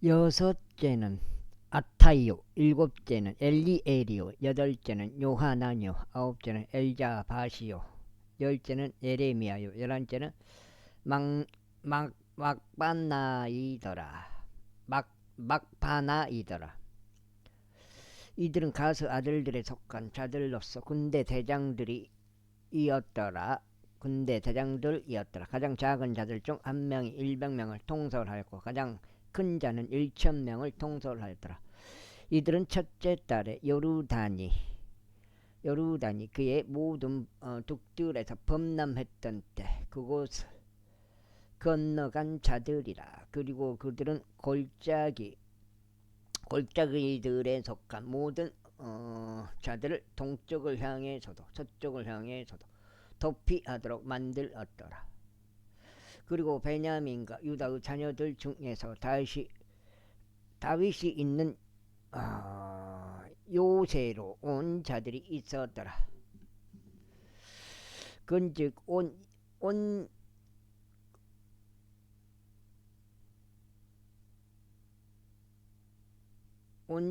여섯째는 아타이오, 일곱째는 엘리에리오, 여덟째는 요하나뇨, 아홉째는 엘자바시오, 열째는 예레미야요, 열한째는 막바나이더라. 막바나이더라. 이들은 가스 아들들에 속한 자들로서 군대 대장들이었더라. 가장 작은 자들 중 한 명이 100명을 통솔하였고 가장 큰 자는 1000명을 통솔하였더라. 이들은 첫째 달에 요르단이 그의 모든 북들에서 범람했던 때 그곳을 건너간 자들이라. 그리고 그들은 골짜기들에 속한 모든 자들을 동쪽을 향해서도 서쪽을 향해서도 도피하도록 만들었더라. 그리고 베냐민과 유다의 자녀들 중에서 다윗이 있는 요새로 온 자들이 있었더라. 그런즉 온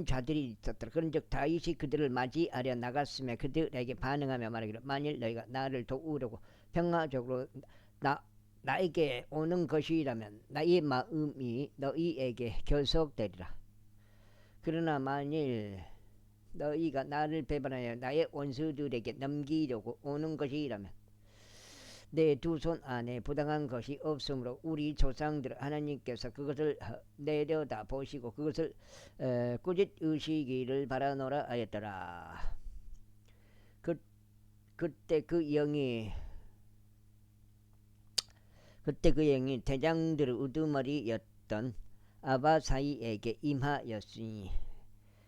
자들이 있었더라. 그런즉 다윗이 그들을 맞이하려 나갔으며 그들에게 반응하며 말하기를 만일 너희가 나를 도우려고 평화적으로 나에게 오는 것이라면 나의 마음이 너희에게 결속되리라. 그러나 만일 너희가 나를 배반하여 나의 원수들에게 넘기려고 오는 것이라면 내 두 손 안에 부당한 것이 없으므로 우리 조상들 하나님께서 그것을 내려다 보시고 그것을 꾸짖으시기를 바라노라 하였더라. 그때 그 영이 대장들의 우두머리였던 아바사이에게 임하였으니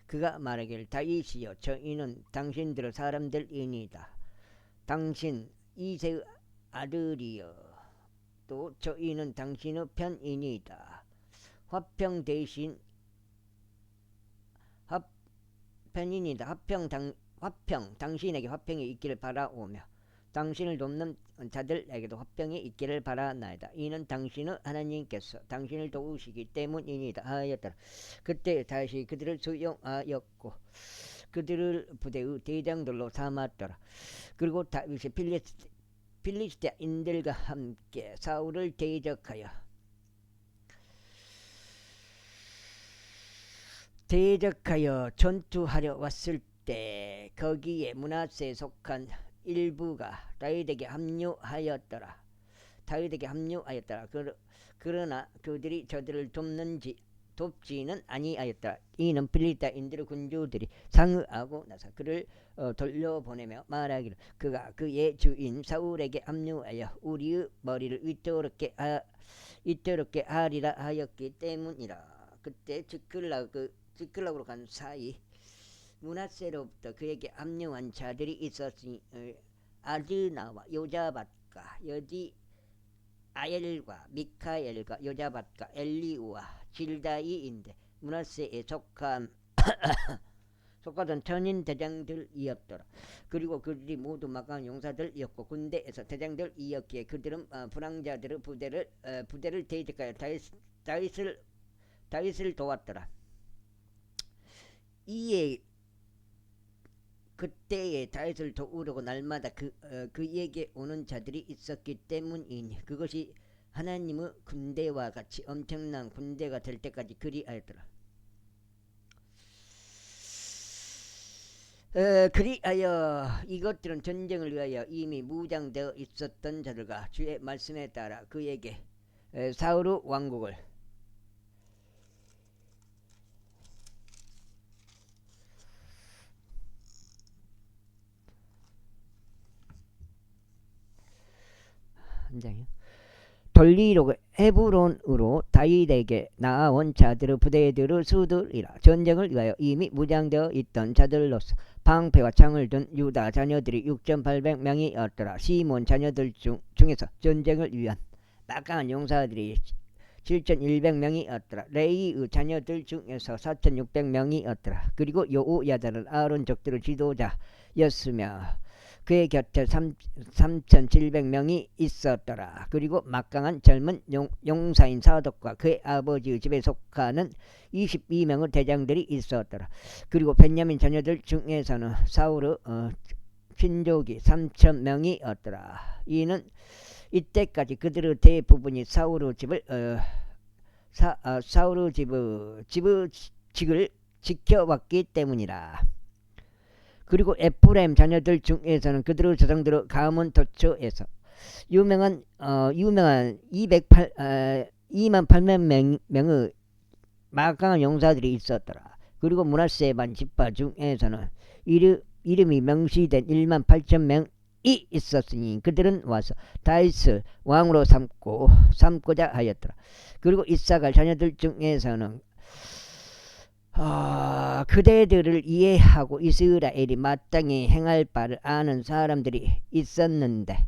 그가 말하기를 다윗이여 저희는 당신들의 사람들이니이다. 당신 이새의 아들이여 또 저희는 당신의 편이니이다. 화평 당신에게 화평이 있기를 바라오며 당신을 돕는 자들에게도 화평이 있기를 바라나이다. 이는 당신의 하나님께서 당신을 도우시기 때문이니이다 하였더라. 그때 다시 그들을 수용하였고 그들을 부대의 대장들로 삼았더라. 그리고 다윗이 필리스티아인들과 함께 사울을 대적하여 전투하려 왔을 때 거기에 므낫세에 속한 일부가 다윗에게 합류하였더라. 그러나 그들이 저들을 돕지는 아니하였더라. 이는 필리스티아인들의 군주들이 상의하고 나서 그를 돌려보내며 말하기를 그가 그의 주인 사울에게 합류하여 우리의 머리를 위태롭게 하리라 하였기 때문이라. 그때 지클락으로 간 사이 므낫세로부터 그에게 합류한 자들이 있었으니 아드나와 요자밧과 여디아엘과 미카엘과 요자밧과 엘리우와 질다이인데 므낫세에 속하던 천인 대장들이었더라. 그리고 그들이 모두 막강한 용사들이었고 군대에서 대장들이었기에 그들은 불황자들의 부대를 대적하여 다윗을 도왔더라. 이에 그때에 다윗을 도우려고 날마다 그에게 오는 자들이 있었기 때문이니 그것이 하나님의 군대와 같이 엄청난 군대가 될 때까지 그리하였더라. 그리하여 이것들은 전쟁을 위하여 이미 무장되어 있었던 자들과 주의 말씀에 따라 그에게 사울의 왕국을 돌리려고 헤브론으로 다윗에게 나아온 자들의 부대들의 수들이라. 전쟁을 위하여 이미 무장되어 있던 자들로서 방패와 창을 든 유다 자녀들이 6,800명이었더라. 시몬 자녀들 중에서 전쟁을 위한 막강한 용사들이 7,100명이었더라. 레이의 자녀들 중에서 4,600명이었더라. 그리고 여호야다는 아론 족들의 지도자였으며 그의 곁에 3,700명이 있었더라. 그리고 막강한 젊은 용사인 사독과 그의 아버지의 집에 속하는 22명의 대장들이 있었더라. 그리고 베냐민 자녀들 중에서는 사울의 친족이 3,000명이었더라. 이는 이때까지 그들의 대부분이 사울의 집을 사울의 집의 직을 지켜왔기 때문이라. 그리고 에프라임 자녀들 중에서는 그들의 조상들의 가문 도처에서 유명한 2만 8만 명의 막강한 용사들이 있었더라. 그리고 므낫세 반 지파 중에서는 이름이 명시된 1만 8천 명이 있었으니 그들은 와서 다윗을 왕으로 삼고자 하였더라. 그리고 이사갈 자녀들 중에서는 그대들을 이해하고 이스라엘이 마땅히 행할 바를 아는 사람들이 있었는데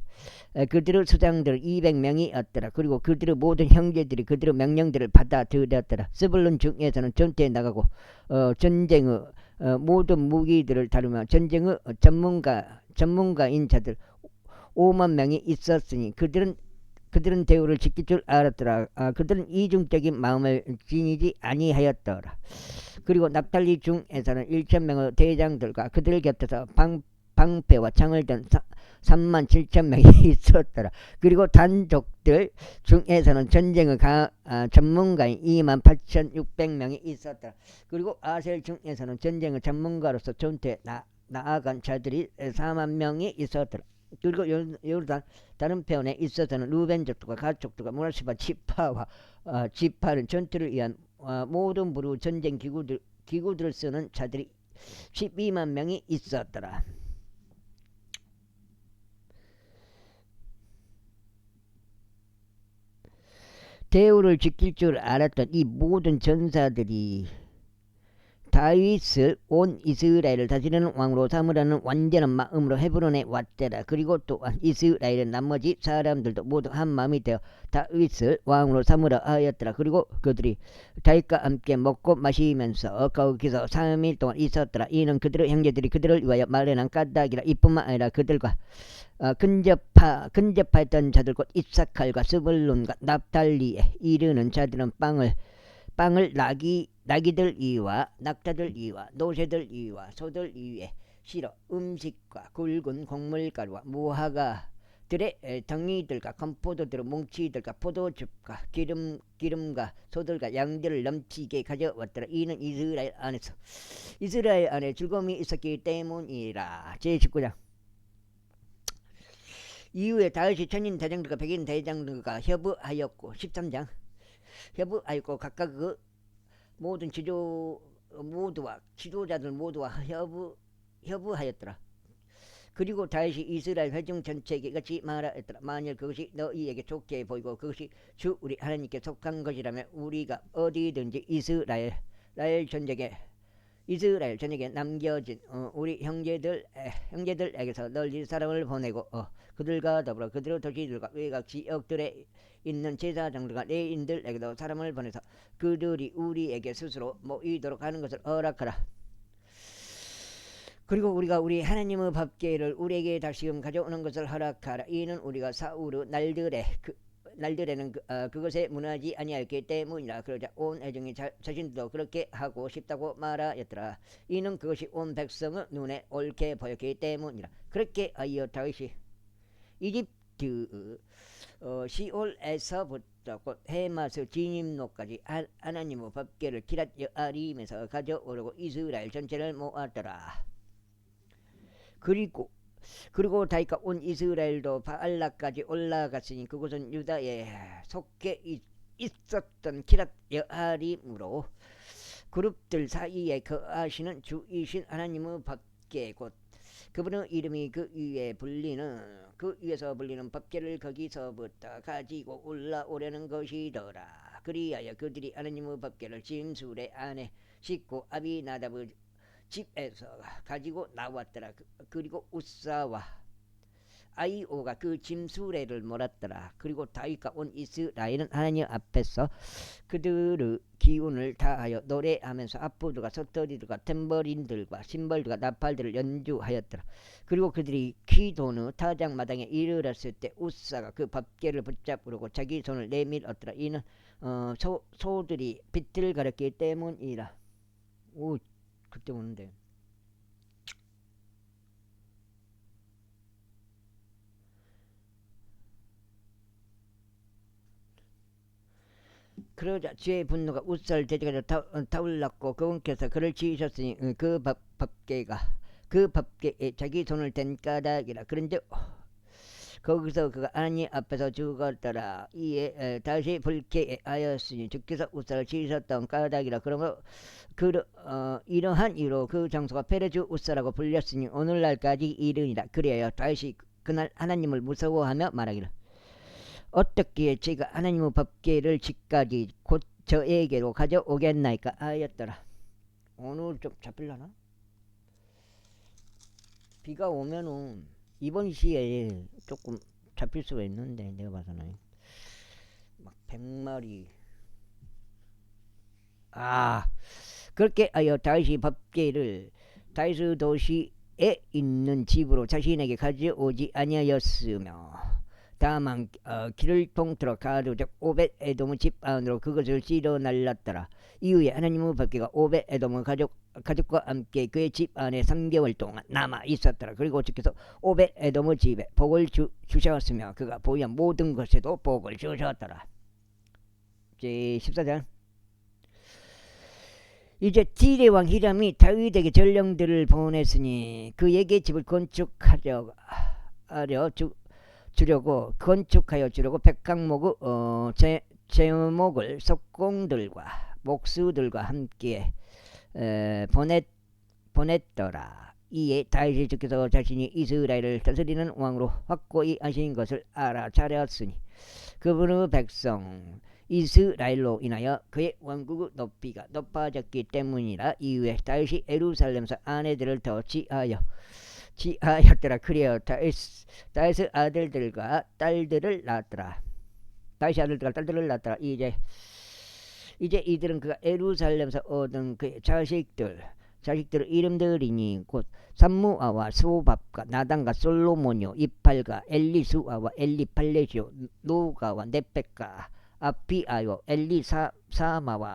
그들의 수장들 200명이었더라. 그리고 그들의 모든 형제들이 그들의 명령들을 받아들였더라. 스불론 중에서는 전투에 나가고 전쟁의 모든 무기들을 다루며 전쟁의 전문가인 자들 5만 명이 있었으니 그들은 대우를 지킬 줄 알았더라. 그들은 이중적인 마음을 지니지 아니하였더라. 그리고 납달리 중에서는 1,000명의 대장들과 그들 곁에서 방패와 창을 든 3만 7천 명이 있었더라. 그리고 단족들 중에서는 전쟁의 전문가인 2만 8,600명이 있었더라. 그리고 아셀 중에서는 전쟁의 전문가로서 전투에 나아간 자들이 4만 명이 있었더라. 그리고 요르단 다른 편에 있어서는 루벤 족속과 갓 족속과 므낫세 지파는 전투를 위한 모든 부류 전쟁 기구들을 쓰는 자들이 12만 명이 있었더라. 대우를 지킬 줄 알았던 이 모든 전사들이 다윗을 온 이스라엘을 다스리는 왕으로 삼으라는 완전한 마음으로 헤브론에 왔더라. 그리고 또한 이스라엘의 나머지 사람들도 모두 한 마음이 되어 다윗을 왕으로 삼으라 하였더라. 그리고 그들이 다윗과 함께 먹고 마시면서 거기서 3일 동안 있었더라. 이는 그들의 형제들이 그들을 위하여 마련한 까닭이라. 이뿐만 아니라 그들과 근접하였던 자들 곧 이사칼과 스불론과 납달리에 이르는 자들은 빵을 나귀들 이와 낙타들 이와 노새들 이와 소들 이에 실어 음식과 굵은 곡물가루와 무화과들의 덩이들과 건포도들의 뭉치들과 포도즙과 기름과 소들과 양들을 넘치게 가져왔더라. 이는 이스라엘 안에 즐거움이 있었기 때문이라. 제19장. 이후에 다윗이 천인 대장들과 백인 대장들과 협의하였고 13장. 협의하였고 각각 그 모든 지도자들 모두와 협의하였더라. 그리고 다윗이 이스라엘 회중 전체에게 이같이 말하였더라. 만일 그것이 너희에게 좋게 보이고 그것이 주 우리 하나님께 속한 것이라면 우리가 어디든지 이스라엘 전역에 남겨진 우리 형제들에게서 널리 사람을 보내고 그들과 더불어 그들의 도시들과 외곽 지역들에 있는 제사장들과 레인들에게도 사람을 보내서 그들이 우리에게 스스로 모이도록 하는 것을 허락하라. 그리고 우리가 우리 하나님의 법궤를 우리에게 다시금 가져오는 것을 허락하라. 이는 우리가 사울의 날들에는 그것에 무너지 아니하였기 때문이라. 그러자 온 회중이 자신도 그렇게 하고 싶다고 말하였더라. 이는 그것이 온 백성의 눈에 옳게 보였기 때문이라. 그렇게 하여 다윗이 이집트 시올에서부터 곧 헤마스 진입로까지 하나님의 법궤를 기랏 여아림에서 가져오려고 이스라엘 전체를 모았더라. 그리고 다윗과 온 이스라엘도 바알라까지 올라갔으니 그곳은 유다에 속해 있었던 기랏 여아림으로 그룹들 사이에 거하시는 주이신 하나님의 법궤 곧 그분의 이름이 그 위에서 불리는 법궤를 거기서부터 가지고 올라오려는 것이더라. 그리하여 그들이 하나님의 법궤를 짐수레 안에 싣고 아비나답의 집에서 가지고 나왔더라. 그리고 우사와 아이오가 그 짐수레를 몰았더라. 그리고 다윗과 온 이스라엘은 하나님 앞에서 그들의 기운을 다하여 노래하면서 앞부들과 솥더리들과 탬버린들과 심벌들과 나팔들을 연주하였더라. 그리고 그들이 기도는 타작마당에 이르렀을 때 우사가 그 밥개를 붙잡으려고 자기 손을 내밀었더라. 이는 소들이 빛을 가렸기 때문이라. 오, 그때 오는데. 그러자 주의 분노가 우살 대적에서 타올랐고 그분께서 그를 지으셨으니 그 밥개가 그 밥개에 자기 손을 댄 까닭이라. 그런즉 거기서 그가 하나님 앞에서 죽었더라. 이에 다시 불쾌해 하였으니 주께서 우살을 지으셨던 까닭이라. 그러므로 이러한 이유로 그 장소가 페레주 우살라고 불렸으니 오늘날까지 이르니라. 그리하여 다시 그날 하나님을 무서워하며 말하기를 어떻게 제가 하나님의 법궤를 집까지 곧 저에게로 가져오겠나이까 하였더라. 오늘 좀 잡힐라나? 비가 오면은 이번 시에 조금 잡힐 수가 있는데 내가 봐서는 막 100마리 그렇게 하여 다시 법궤를 다윗 도시에 있는 집으로 자신에게 가져오지 아니하였으며 다만 길을 통틀어 가로적 오벳 에돔의 집 안으로 그것을 찔러 날랐더라. 이후에 하나님의 법궤가 오벳 에돔의 가족과 함께 그의 집 안에 3개월 동안 남아 있었더라. 그리고 주께서 오벳 에돔의 집에 복을 주셨으며 그가 보유한 모든 것에도 복을 주셨더라. 이제 14장. 이제 디레 왕 히람이 다윗에게 전령들을 보냈으니 그에게 집을 건축하려 주려고 백항목의 제목을 석공들과 목수들과 함께 보냈더라. 이에 다윗이 주께서 자신이 이스라엘을 다스리는 왕으로 확고히 하신 것을 알아차렸으니 그분의 백성 이스라엘로 인하여 그의 왕국의 높이가 높아졌기 때문이라. 이후에 다윗이 예루살렘에서 아내들을 더 지하였더라. 그리하여 다윗의 아들들과 딸들을 낳았더라. 다윗의 아들들과 딸들을 낳았더라. 이제 이들은 그가 예루살렘에서 얻은 그의 자식들 이름들이니 곧 삼무아와 소밥과 나단과 솔로몬요 이팔과 엘리수아와 엘리팔레시오 노가와 네백과 아피아요 엘리사마와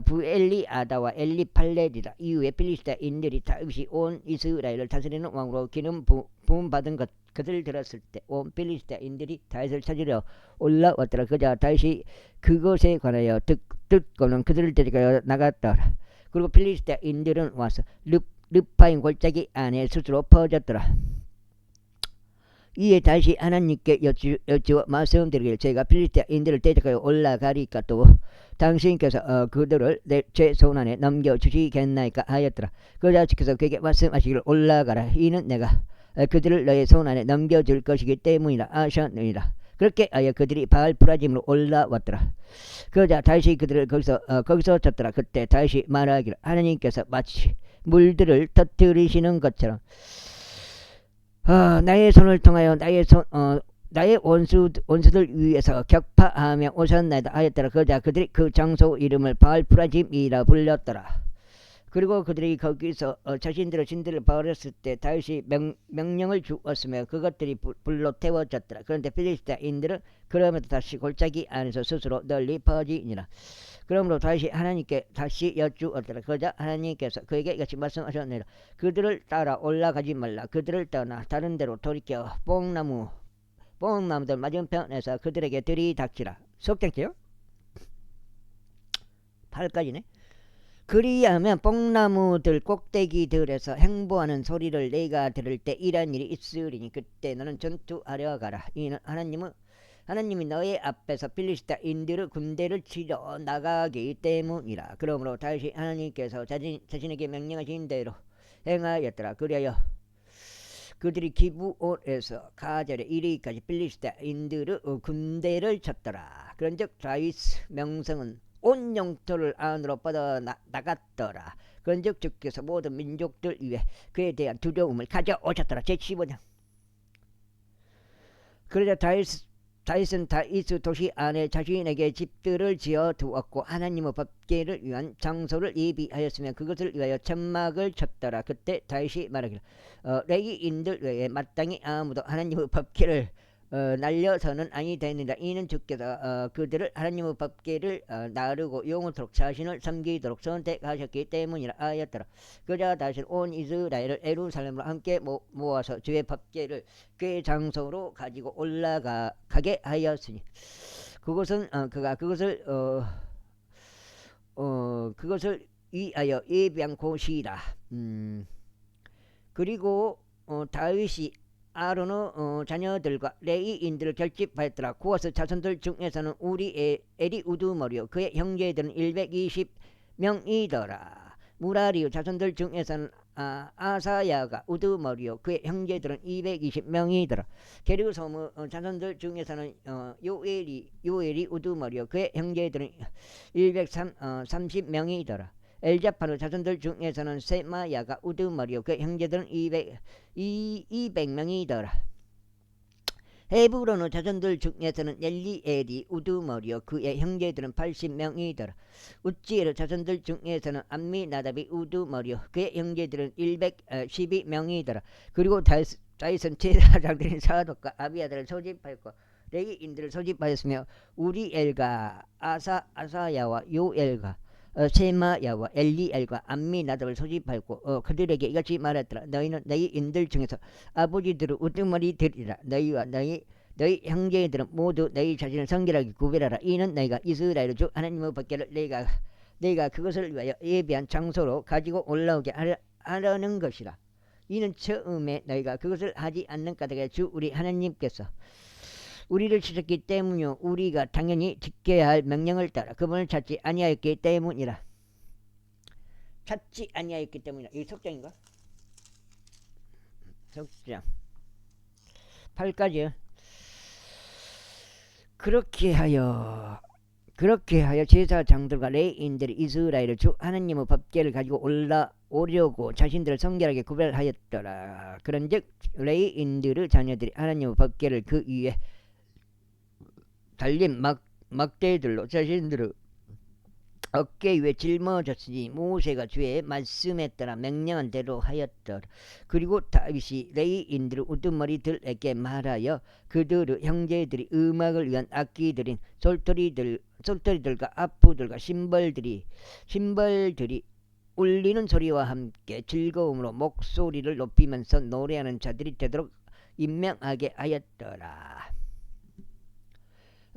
부엘리아다와 엘리팔레리라. 이후에 필리스타인들이 다윗이 온 이스라엘을 다스리는 왕으로 기름 부음받은 그들 들었을 때 온 필리스타인들이 다윗을 찾으려 올라왔더라. 그자 다윗이 그것에 관하여 듣고는 그들을 데리고 나갔더라. 그리고 필리스타인들은 와서 르파임 골짜기 안에 스스로 퍼졌더라. 이에 다시 하나님께 여쭈어 말씀드리기를 제가 필리스타인들을 대적하여 올라가리까 또 당신께서 그들을 제 손안에 넘겨주시겠나이까 하였더라. 그러자 주께서 그에게 말씀하시기를 올라가라. 이는 내가 그들을 너의 손안에 넘겨줄 것이기 때문이라 하셨느니라. 그렇게 하여 그들이 바알프라짐으로 올라왔더라. 그러자 다시 그들을 거기서 쳤더라. 그때 다시 말하기를 하나님께서 마치 물들을 터뜨리시는 것처럼 나의 손을 통하여 나의 원수들 위에서 격파하며 오셨나이다 하였더라. 그러자 그들이 그 장소 이름을 바알프라짐이라 불렀더라. 그리고 그들이 거기서 자신들의 신들을 버렸을 때 다윗이 명령을 주었으며 그것들이 불로 태워졌더라. 그런데 필리스타인들은 그러면서 다시 골짜기 안에서 스스로 널리 퍼지니라. 그러므로 다시 하나님께 다시 여쭈었더라. 그러자 하나님께서 그에게 이같이 말씀하셨느니라. 그들을 따라 올라가지 말라. 그들을 떠나 다른 데로 돌이켜 뽕나무들 맞은편에서 그들에게 들이닥치라. 속장치요? 8까지네. 그리하면 뽕나무들 꼭대기들에서 행보하는 소리를 내가 들을 때 이런 일이 있으리니 그때 너는 전투하려 가라. 이는 하나님이 너의 앞에서 필리스타인들의 군대를 치러 나가기 때문이라. 그러므로 다시 하나님께서 자신에게 명령하신 대로 행하였더라. 그리하여 그들이 기브온에서 가젤에 이르기까지 필리스타인들의 군대를 쳤더라. 그런즉 다윗 명성은 온 영토를 안으로 뻗어 나갔더라. 그런즉 주께서 모든 민족들 위에 그에 대한 두려움을 가져오셨더라. 제15장. 그러자 다윗은 다이스 도시 안에 자신에게 집들을 지어 두었고 하나님의 법궤를 위한 장소를 예비하였으며 그것을 위하여 천막을 쳤더라. 그때 다윗이 말하기를 레위인들 외에 마땅히 아무도 하나님의 법궤를 날려서는 아니 되느니라. 이는 주께서 그들을 하나님의 법궤를 나르고 영원토록 자신을 섬기도록 선택하셨기 때문이라 하였더라. 그러자 다윗은 온 이스라엘을 예루살렘으로 함께 모아서 주의 법궤를 그 장소로 가지고 올라가게 하였으니 그것은 그가 그것을 위하여 예비한 곳이라. 그리고 다윗이 아론의 자녀들과 레위인들을 결집하였더라. 구하스 자손들 중에서는 에리우드머리요 그의 형제들은 120명이더라. 무라리의 자손들 중에서는 아사야가 우드머리요 그의 형제들은 220명이더라. 게르솜의 자손들 중에서는 요엘이 우드머리요 그의 형제들은 130명이더라. 엘자판의 자손들 중에서는 세마야가 우드머리요 그의 형제들은 200명이더라. 헤브론의 자손들 중에서는 엘리엘이 우드머리요 그의 형제들은 80명이더라. 우찌엘의 자손들 중에서는 암미나답이 우드머리요 그의 형제들은 112명이더라. 그리고 다윗은 제사장들인 사독과 아비아들을 소집하였고 레위인들을 소집하였으며 우리엘과 아사야와 요엘과 세마야와 엘리엘과 암미나답을 소집하였고 그들에게 이같이 말했더라. 너희는 너희 인들 중에서 아버지들의 우두머리들이라. 너희와 너희 형제들은 모두 너희 자신을 성결하게 구별하라. 이는 너희가 이스라엘 주 하나님의 법궤를 너희가 그것을 위하여 예비한 장소로 가지고 올라오게 하려는 것이라. 이는 처음에 너희가 그것을 하지 않는 까닭에 주 우리 하나님께서 우리를 치셨기 때문이요 우리가 당연히 지켜야 할 명령을 따라 그분을 찾지 아니하였기 때문이라. 찾지 아니하였기 때문이라. 이 속장인가? 속장 8까지. 그렇게 하여 제사장들과 레위인들이 이스라엘의 주 하나님의 법궤를 가지고 올라오려고 자신들을 성결하게 구별하였더라. 그런즉 레위인들의 자녀들이 하나님의 법궤를 그 위에 달린 막대들로 자신들의 어깨 위에 짊어졌으니 모세가 주의 말씀에 따라 명령한 대로 하였더라. 그리고 다윗이 레위인들의 우두머리들에게 말하여 그들의 형제들이 음악을 위한 악기들인 솔토리들과 아프들과 심벌들이 울리는 소리와 함께 즐거움으로 목소리를 높이면서 노래하는 자들이 되도록 임명하게 하였더라.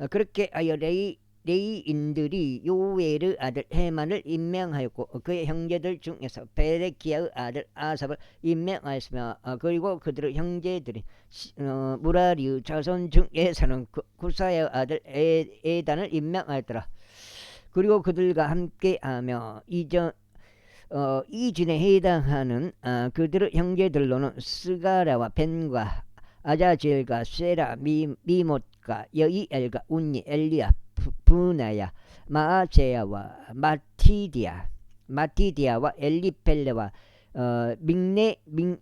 그렇게 하여 레위인들이 요엘의 아들 헤만을 임명하였고 그의 형제들 중에서 베레키야의 아들 아삽을 임명하였으며 그리고 그들의 형제들이 무라리의 자손 중에서는 구사야의 아들 에단을 임명하였더라. 그리고 그들과 함께하며 이진에 해당하는 그들의 형제들로는 스가라와 벤과 아자젤과 세라 미못과 여이엘과 운니 엘리야 부나야 마아제야와 마티디아와 엘리펠레와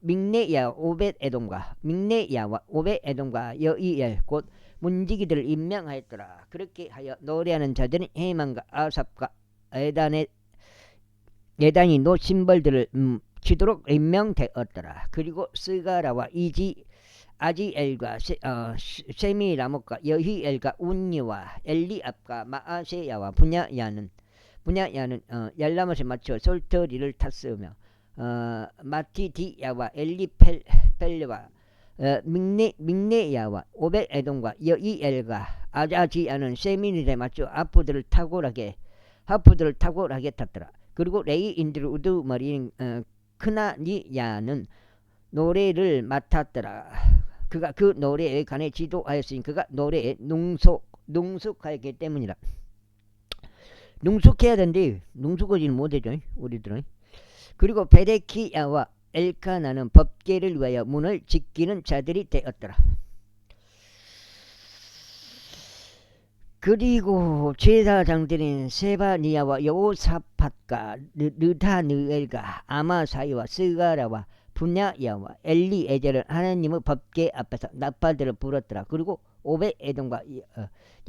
믹네야와 오벳에돔과 여이엘 곧 문지기들을 임명하였더라. 그렇게 하여 노래하는 자들은 헤만과 아삽과 예단이 노 심벌들을 치도록 임명되었더라. 그리고 스가라와 아지엘과 세미라못과 여히엘과 운니와 엘리압과 마아세야와 분야야는 얄라못에 맞춰 솔터리를 탔으며 마티디야와 엘리펠레와 믹네야와 오벳에돔과 여이엘과 아자지야는 세미닐에 맞춰 하프들을 탁월하게 탔더라. 그리고 레위인들의 우두머리인 크나니야는 노래를 맡았더라. 그가 그 노래에 관해 지도하였으니 그가 노래에 능숙하였기 때문이라. 능숙해야 되는데 능숙하지는 못하죠 우리들은. 그리고 베레키야와 엘카나는 법궤를 위하여 문을 지키는 자들이 되었더라. 그리고 제사장들인 세바니야와 여호사밧과 느다느엘과 아마사이와 스가라와 분야야와 엘리에젤은 하나님의 법궤 앞에서 나팔들을 불었더라. 그리고 오벳에돔과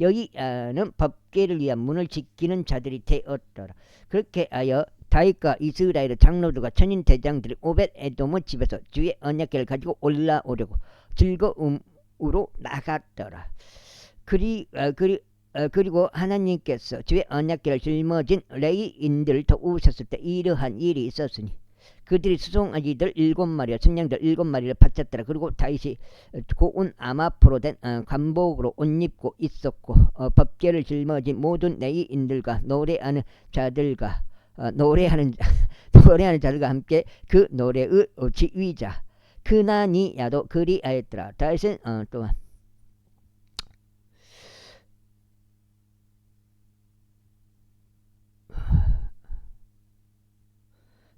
여기는 법궤를 위한 문을 지키는 자들이 되었더라. 그렇게 하여 다윗과 이스라엘의 장로들과 천인 대장들이 오벳에돔의 집에서 주의 언약궤를 가지고 올라오려고 즐거움으로 나갔더라. 그리고 하나님께서 주의 언약궤를 짊어진 레위인들을 도우셨을 때 이러한 일이 있었으니 그들이 수송아지들 7마리와 승냥들 7마리를 바쳤더라. 그리고 다윗이 고운 암압으로 된 관복으로 옷 입고 있었고 법궤를 짊어진 모든 레위인들과 노래하는 자들과 자들과 함께 그 노래의 지휘자 그나니야도 그리하였더라. 다윗은 또한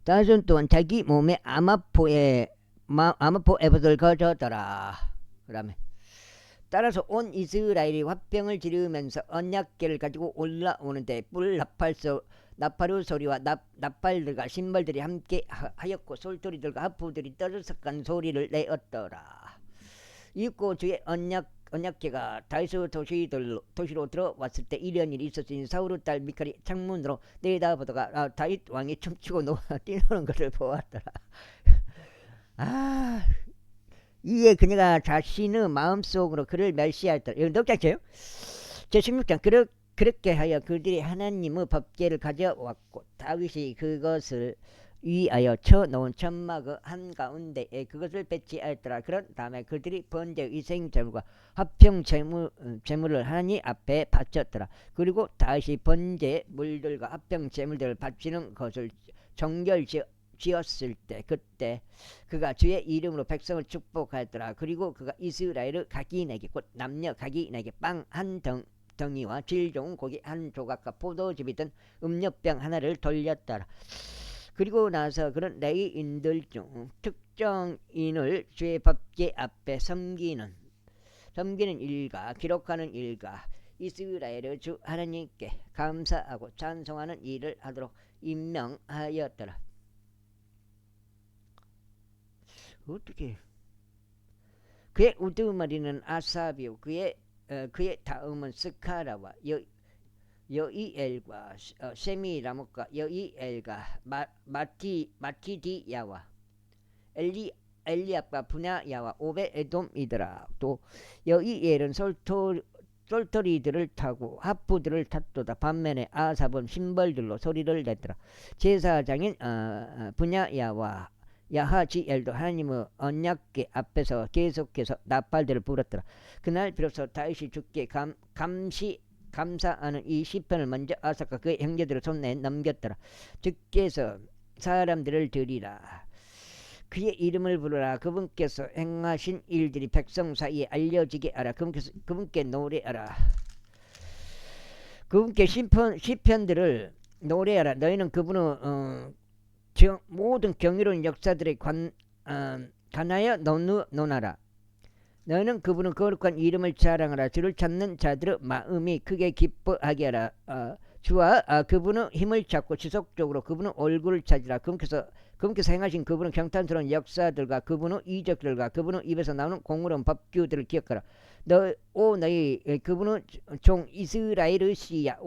다윗은 또한 자기 몸에 암압포 에봇을 거저더라. 그다음에 따라서 온 이스라엘이 화병을 지르면서 언약궤를 가지고 올라오는데 뿔 나팔의 소리와 나팔들과 신발들이 함께 하였고 솔토리들과 하프들이 떠들썩한 소리를 내었더라. 이윽고 주의 언약궤가 다윗의 도시로 들어왔을 때 이런 일이 있었으니 사울의 딸 미칼이 창문으로 내다보다가 다윗 왕이 춤추고 뛰노는 것을 보았더라. 이에 그녀가 자신의 마음속으로 그를 멸시하였더라. 이건 넉장째요. 제16장 그렇게 하여 그들이 하나님의 법궤를 가져왔고 다윗이 그것을 위하여 쳐놓은 천막의 한가운데에 그것을 배치하였더라. 그런 다음에 그들이 번제 위생제물과 화평 제물을 하나님 앞에 바쳤더라. 그리고 다시 번제 물들과 화평 제물들을 바치는 것을 정결지었을 때 그때 그가 주의 이름으로 백성을 축복하였더라. 그리고 그가 이스라엘의 각인에게 곧 남녀 각인에게 빵 한 덩이와 질 좋은 고기 한 조각과 포도즙이든 음료병 하나를 돌렸더라. 그리고 나서 그런 레위인들 중 특정인을 주의 법궤 앞에 섬기는 일과 기록하는 일과 이스라엘의 주 하나님께 감사하고 찬송하는 일을 하도록 임명하였더라. 어떻게 그의 우두머리는 아삽이요 그의 다음은 스카라와 여이엘과 세미라못과 여이엘과 마티디야와 엘리압과 분야야와 오벳에돔이더라. 또 여이엘은 솔토리들을 타고 하프들을 탔도다. 반면에 아삽은 신벌들로 소리를 냈더라. 제사장인 분야야와 야하지엘도 하나님의 언약궤 앞에서 계속해서 나팔들을 불었더라. 그날 비로소 다윗이 주께 감사하는 이 시편을 먼저 아삭과 그의 형제들의 손에 넘겼더라. 주께서 사람들을 드리라. 그의 이름을 부르라. 그분께서 행하신 일들이 백성 사이에 알려지게 하라. 그분께 노래하라. 그분께 시편들을 노래하라. 너희는 그분의 모든 경이로운 역사들에 관하여 논하라. 너는 그분은 거룩한 이름을 자랑하라. 주를 찾는 자들의 마음이 크게 기뻐하게 하라. 주와 그분의 힘을 찾고 지속적으로 그분의 얼굴을 찾으라. 그분께서 행하신 그분의 경탄스러운 역사들과 그분의 이적들과 그분의 입에서 나오는 공의로운 법규들을 기억하라. 너희 그분의 종 이스라엘의 씨야.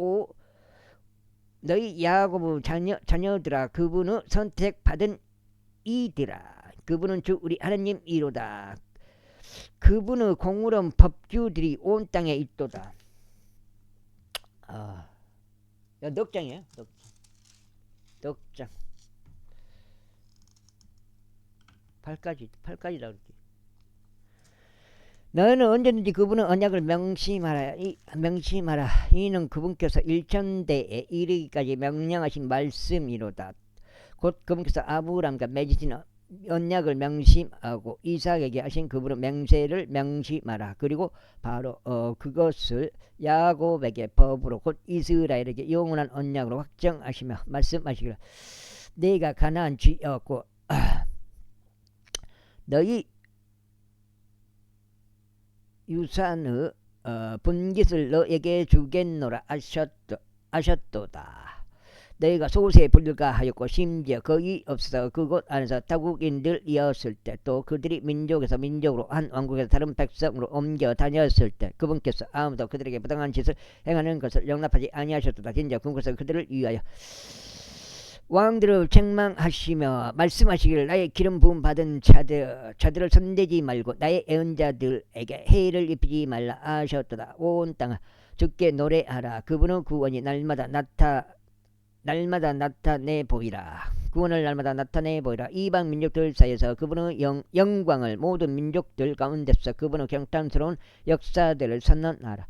너희 야고보 자녀들아 그분의 선택받은 이들아. 그분은 주 우리 하나님 이로다. 그분의 공의로운 법규들이 온 땅에 있도다. 넉장이에요. 넉장 8까지다 그렇게. 너는 언제든지 그분의 언약을 명심하라. 이는 그분께서 일천대에 이르기까지 명령하신 말씀이로다. 곧 그분께서 아브라함과 맺으신 언약을 명심하고 이삭에게 하신 그분의 맹세를 명심하라. 그리고 바로 그것을 야곱에게 법으로 곧 이스라엘에게 영원한 언약으로 확정하시며 말씀하시기를 내가 가나안 쥐었고 너희 유산의 분깃을 너에게 주겠노라 하셨도다. 너희가 소수에 불과하였고 심지어 거의 없어 그곳 안에서 타국인들이었을 때 또 그들이 민족에서 민족으로 한 왕국에서 다른 백성으로 옮겨 다녔을 때 그분께서 아무도 그들에게 부당한 짓을 행하는 것을 용납하지 아니하셨도다. 진짜 그곳에서 그들을 위하여 왕들을 책망하시며 말씀하시기를 나의 기름 부음 받은 자들을 손대지 말고 나의 애언자들에게 해를 입히지 말라 하셨도다. 온 땅아 주께 노래하라. 그분의 구원이 날마다 나타내 보이라. 구원을 날마다 나타내 보이라. 이방 민족들 사이에서 그분의 영광을 모든 민족들 가운데서 그분의 경탄스러운 역사들을 선언하라.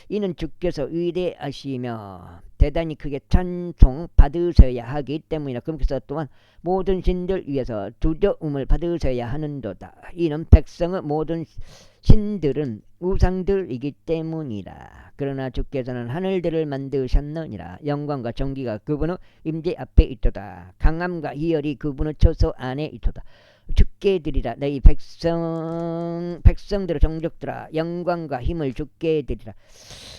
이는 주께서 위대하시며 대단히 크게 찬송 받으셔야 하기 때문이라. 그분께서 또한 모든 신들 위해서 두려움을 받으셔야 하는도다. 이는 백성의 모든 신들은 우상들이기 때문이라. 그러나 주께서는 하늘들을 만드셨느니라. 영광과 존귀가 그분의 임재 앞에 있도다. 강함과 희열이 그분의 처소 안에 있도다. 주께 드리라. 너희 백성들의 종족들아 영광과 힘을 주께 드리라.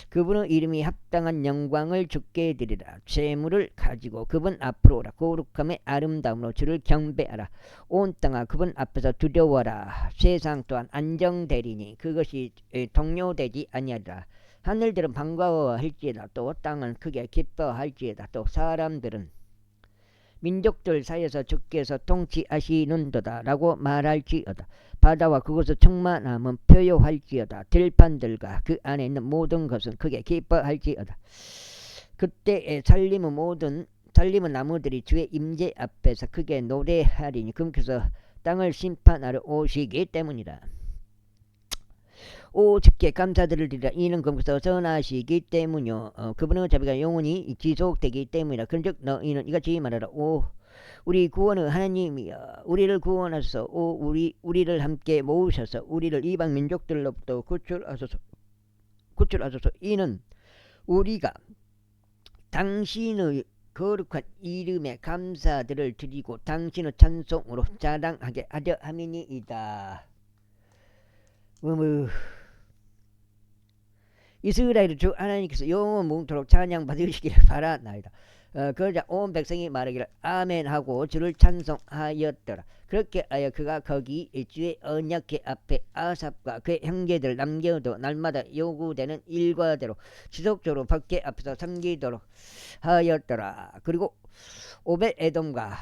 그분의 이름이 합당한 영광을 주께 드리라. 재물을 가지고 그분 앞으로 오라. 거룩함의 아름다움으로 주를 경배하라. 온 땅아 그분 앞에서 두려워라. 세상 또한 안정되리니 그것이 동요되지 아니하리라. 하늘들은 반가워할지어다. 또 땅은 크게 기뻐할지어다. 또 사람들은 민족들 사이에서 주께서 통치하시는도다 라고 말할지어다. 바다와 그것을 충만함은 표효할지어다. 들판들과 그 안에 있는 모든 것은 크게 기뻐할지어다. 그때에 살림은 나무들이 주의 임재 앞에서 크게 노래하리니 그분께서 땅을 심판하러 오시기 때문이라. 오 주께 감사들을 드리라. 이는 그분께서 선하시기 때문이요 그분의 자비가 영원히 지속되기 때문이라. 그런즉 너희는 이같이 말하라. 오 우리 구원의 하나님이여 우리를 구원하소서. 오 우리를 함께 모으셔서 우리를 이방 민족들로부터 구출하소서. 이는 우리가 당신의 거룩한 이름에 감사들을 드리고 당신의 찬송으로 자랑하게 하려 함이니이다. 이스라엘의 주 하나님께서 영원 뭉토록 찬양 받으시기를 바라나이다. 그러자 온 백성이 말하기를 아멘하고 주를 찬송하였더라. 그렇게 하여 그가 거기 주의 언약궤 앞에 아삽과 그의 형제들을 남겨도 날마다 요구되는 일과대로 지속적으로 밖에 앞에서 섬기도록 하였더라. 그리고 오벳에돔과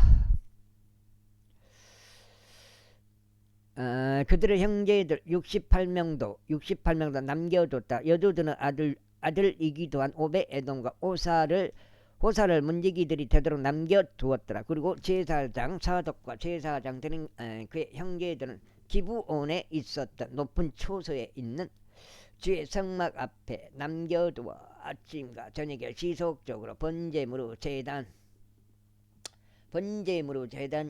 그들의 형제들 68명도 남겨뒀다. 여두드는 아들이기도 한 오벳에돔과 호사를 문지기들이 되도록 남겨두었더라. 그리고 제사장 사독과 제사장들은 그의 형제들은 기브온에 있었던 높은 초소에 있는 주의 성막 앞에 남겨두어 아침과 저녁에 지속적으로 번제물로 재단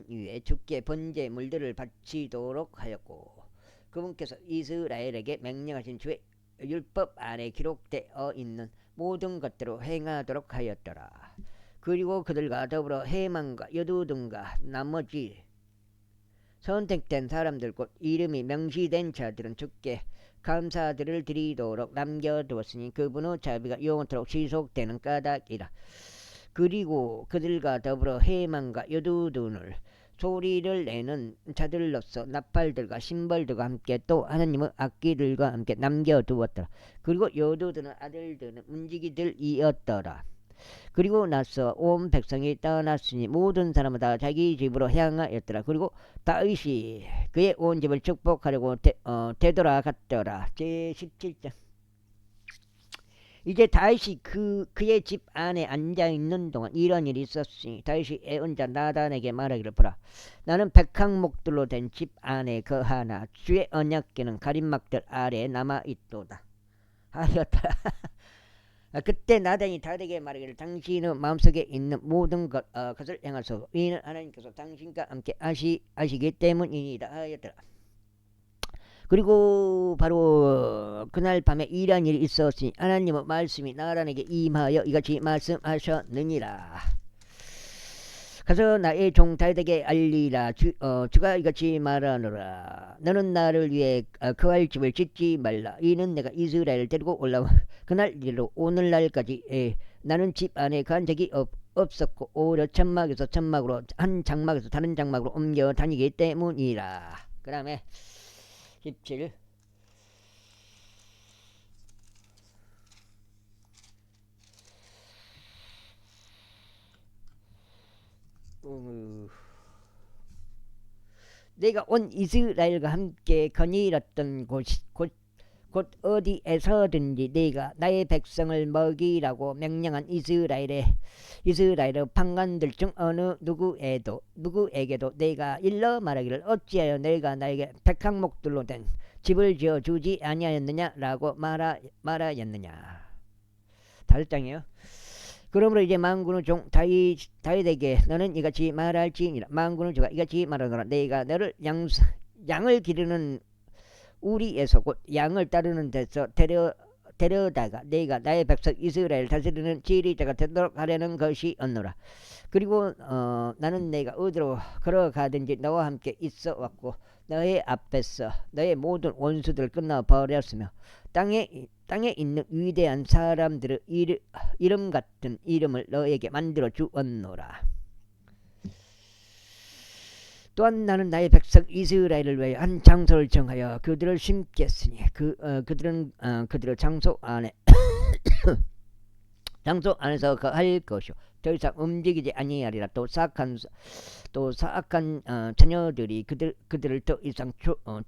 위에 주께 번제물들을 바치도록 하였고 그분께서 이스라엘에게 명령하신 주의 율법 안에 기록되어 있는 모든 것대로 행하도록 하였더라. 그리고 그들과 더불어 해만과 여두둔과 나머지 선택된 사람들 곧 이름이 명시된 자들은 주께 감사들을 드리도록 남겨두었으니 그분의 자비가 영원토록 지속되는 까닭이라. 그리고 그들과 더불어 해만과 여두둔을 소리를 내는 자들로서 나팔들과 심벌들과 함께 또 하나님의 악기들과 함께 남겨두었더라. 그리고 여두둔의 아들들은 문지기들이었더라. 그리고 나서 온 백성이 떠났으니 모든 사람은 다 자기 집으로 향하였더라. 그리고 다윗이 그의 온 집을 축복하려고 되돌아갔더라. 제17장. 이제 다윗이 그의 집 안에 앉아있는 동안 이런 일이 있었으니 다윗이 애언자 나단에게 말하기를 보라 나는 백항목들로 된 집 안에 거하나 주의 언약궤는 가림막들 아래에 남아있도다 하였더라. 그때 나단이 다윗에게 말하기를 당신의 마음속에 있는 모든 것을 행하소서 이는 하나님께서 당신과 함께 하시기 때문이니이다 하였더라. 그리고 바로 그날 밤에 이러한 일이 있었으니 하나님의 말씀이 나단에게 임하여 이같이 말씀하셨느니라. 가서 나의 종 다윗에게 알리라. 주가 이같이 말하노라. 너는 나를 위해 거할 집을 짓지 말라. 이는 내가 이스라엘을 데리고 올라와 그날 일로 오늘날까지 나는 집 안에 간 적이 없었고 오히려 천막에서 천막으로 한 장막에서 다른 장막으로 옮겨 다니기 때문이라. 그 다음에 17. 내가 온 이스라엘과 함께 거닐었던 곧 어디에서든지 내가 나의 백성을 먹이라고 명령한 이스라엘의 판관들 중 어느 누구에게도 내가 일러 말하기를 어찌하여 내가 나에게 백항목들로 된 집을 지어주지 아니하였느냐라고 말하였느냐. 5장이요. 그러므로 이제 만군의 종 다윗에게 너는 이같이 말할지니라. 만군의 주가 이같이 말하노라. 내가 너를 양을 기르는 우리에서 곧 양을 따르는 데서 데려다가 내가 나의 백성 이스라엘 다스리는 지리자가 되도록 하려는 것이었노라. 그리고 나는 내가 어디로 걸어가든지 너와 함께 있어 왔고 너의 앞에서 너의 모든 원수들을 끝나버렸으며 땅에 있는 위대한 사람들의 이름 같은 이름을 너에게 만들어 주었노라. 또한 나는 나의 백성 이스라엘을 위하여 한 장소를 정하여 그들을 심겠으니 그들은 그들의 장소 안에서 거할 것이요 더 이상 움직이지 아니하리라. 또 사악한 자녀들이 그들을 더 이상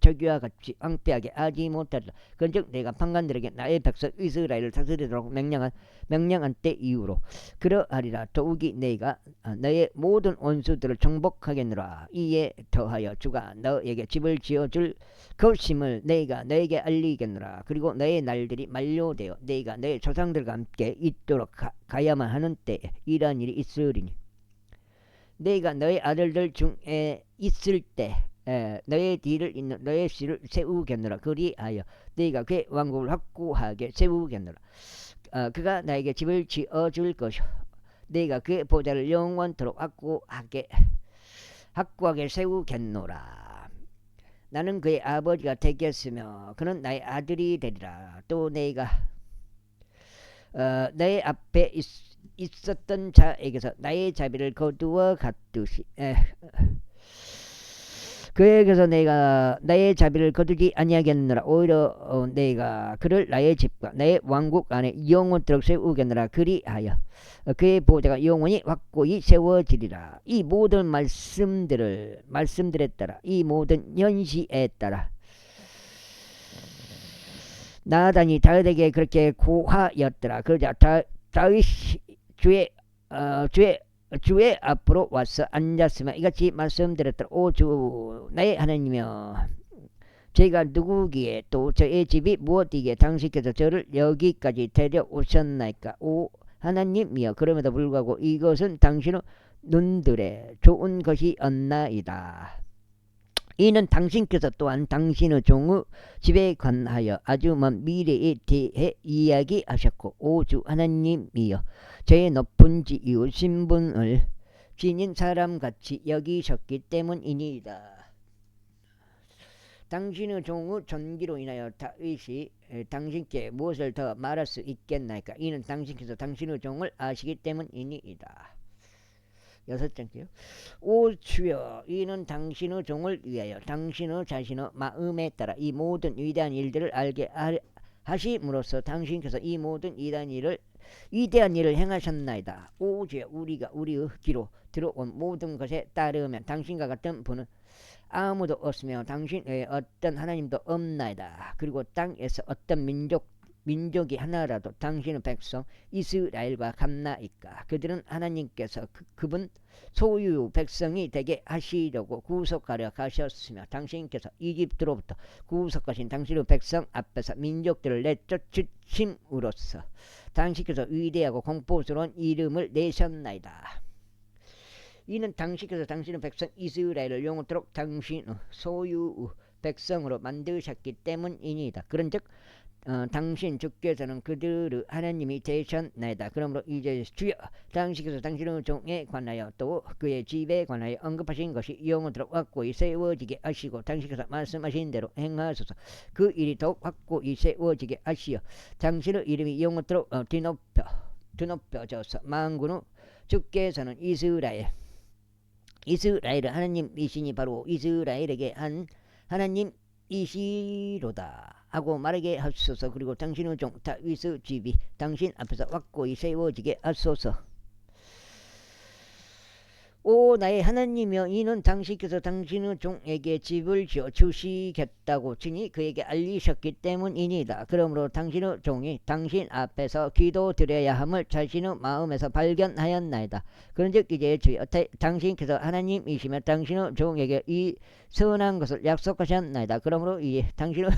저기와 같이 황폐하게 하지 못하리라. 그런즉 내가 판관들에게 나의 백성 이스라엘을 다스리도록 명령한 때 이후로 그러하리라. 더욱이 내가 너의 모든 원수들을 정복하겠노라. 이에 더하여 주가 너에게 집을 지어줄 것임을 내가 너에게 알리겠노라. 그리고 너의 날들이 만료되어 내가 너의 조상들과 함께 있도록 가야만 하는 때에 이러한 일이 있으리니 내가 너의 아들들 중에 있을 때 너의 뒤를 잇는 너의 씨를 세우겠노라. 그리하여 내가 그의 왕국을 확고하게 세우겠노라. 그가 나에게 집을 지어줄 것이요 내가 그의 보좌를 영원토록 확고하게 세우겠노라. 나는 그의 아버지가 되겠으며 그는 나의 아들이 되리라. 또 내가 너의 앞에 있었던 자에게서 나의 자비를 거두어 갔듯이 그에게서 내가 나의 자비를 거두지 아니하겠노라. 오히려 내가 그를 나의 집과 나의 왕국 안에 영원토록 세우겠노라. 그리하여 그의 보좌가 영원히 확고히 세워지리라. 이 모든 말씀들에 따라 이 모든 현시에 따라 나단이 다윗에게 그렇게 고하였더라. 그러자 다윗이 주의 앞으로 와서 앉았으며 이같이 말씀드렸더라. 오 주 나의 하나님이여, 제가 누구기에 또 저의 집이 무엇이기에 당신께서 저를 여기까지 데려오셨나이까. 오 하나님이여, 그럼에도 불구하고 이것은 당신의 눈들에 좋은 것이었나이다. 이는 당신께서 또한 당신의 종의 집에 관하여 아주 먼 미래에 대해 이야기하셨고 오 주 하나님이여, 저의 높은 지위의 신분을 지닌 사람같이 여기셨기 때문이니이다. 당신의 종의 존귀로 인하여 다윗이 당신께 무엇을 더 말할 수 있겠나이까. 이는 당신께서 당신의 종을 아시기 때문이니이다. 6장째요. 오 주여, 이는 당신의 종을 위하여 당신의 자신의 마음에 따라 이 모든 위대한 일들을 알게 하심으로써 당신께서 이 모든 위대한 일을 행하셨나이다. 오 주여, 우리가 우리의 귀로 들어온 모든 것에 따르면 당신과 같은 분은 아무도 없으며 당신 외에 어떤 하나님도 없나이다. 그리고 땅에서 어떤 민족이 하나라도 당신의 백성 이스라엘과 같나이까. 그들은 하나님께서 그분 소유 백성이 되게 하시려고 구속하려 가셨으며 당신께서 이집트로부터 구속하신 당신의 백성 앞에서 민족들을 내쫓으심으로써 당신께서 위대하고 공포스러운 이름을 내셨나이다. 이는 당신께서 당신의 백성 이스라엘을 영원토록 당신의 소유 백성으로 만드셨기 때문이니이다. 그런즉 당신 주께서는 그들의 하나님이 되셨나이다. 그러므로 이제 주여, 당신께서 당신의 종에 관하여 또 그의 집에 관하여 언급하신 것이 영원토록 확고히 세워지게 하시고 당신께서 말씀하신 대로 행하소서. 그 일이 더욱 확고히 세워지게 하시어 당신의 이름이 영원토록 뒤높여져서 만군의 주께서는 이스라엘은 하나님이시니 바로 이스라엘에게 한 하나님이시로다 하고 말하게 하소서. 그리고 당신의 종 다윗의 집이 당신 앞에서 확고히 세워지게 하소서. 오 나의 하나님이여, 이는 당신께서 당신의 종에게 집을 지어 주시겠다고 친히 그에게 알리셨기 때문이니다. 그러므로 당신의 종이 당신 앞에서 기도드려야 함을 자신의 마음에서 발견하였나이다. 그런즉 이제 주여, 당신께서 하나님이시며 당신의 종에게 이 선한 것을 약속하셨나이다. 그러므로 이제 당신의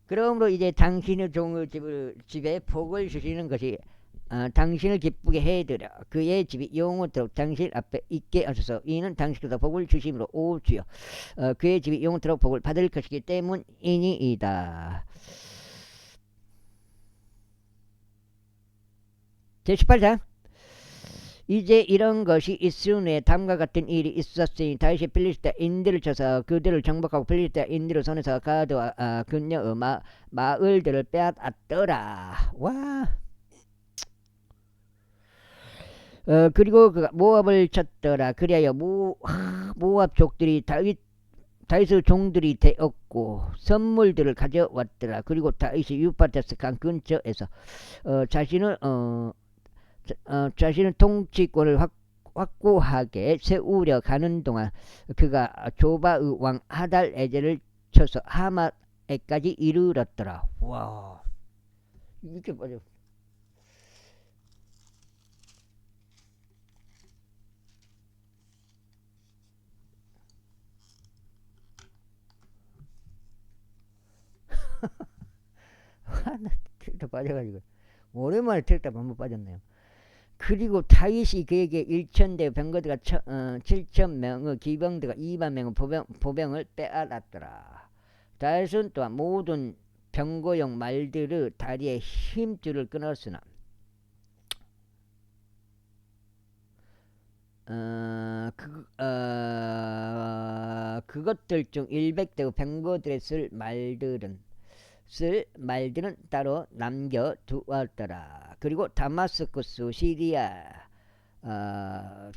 그러므로 이제 당신의 종의 집에 복을 주시는 것이 당신을 기쁘게 해드려 그의 집이 영원토록 당신 앞에 있게 하소서. 이는 당신께서 복을 주심으로 오 주여 그의 집이 영원토록 복을 받을 것이기 때문이니이다. 제18장. 이제 이런 것이 있으니 다음과 같은 일이 있었으니 다윗이 필리스트인들을 쳐서 그들을 정복하고 필리스트인들의 손에서 가드와 그녀의 마을들을 빼앗았더라. 와. 그리고 그가 모압을 쳤더라. 그리하여 모압 족들이 다윗의 종들이 되었고 선물들을 가져왔더라. 그리고 다윗이 유파테스 강 근처에서 자신의 통치권을 확고하게 세우려 가는 동안 그가 조바의 왕 하달에젤을 쳐서 하맛에까지 이르렀더라. 와, 이렇게 빠져. 나 트랙터 빠져가지고 오랜만에 트랙터 한번 빠졌네요. 그리고 다윗이 그에게 1,000대 병거들과 7,000명의 기병들과 2만 명의 보병을 빼앗았더라. 다윗은 또한 모든 병거용 말들의 다리에 힘줄을 끊었으나 그것들 중 100대의 병거들에 쓸 말들은 따로 남겨두었더라. 그리고 다마스쿠스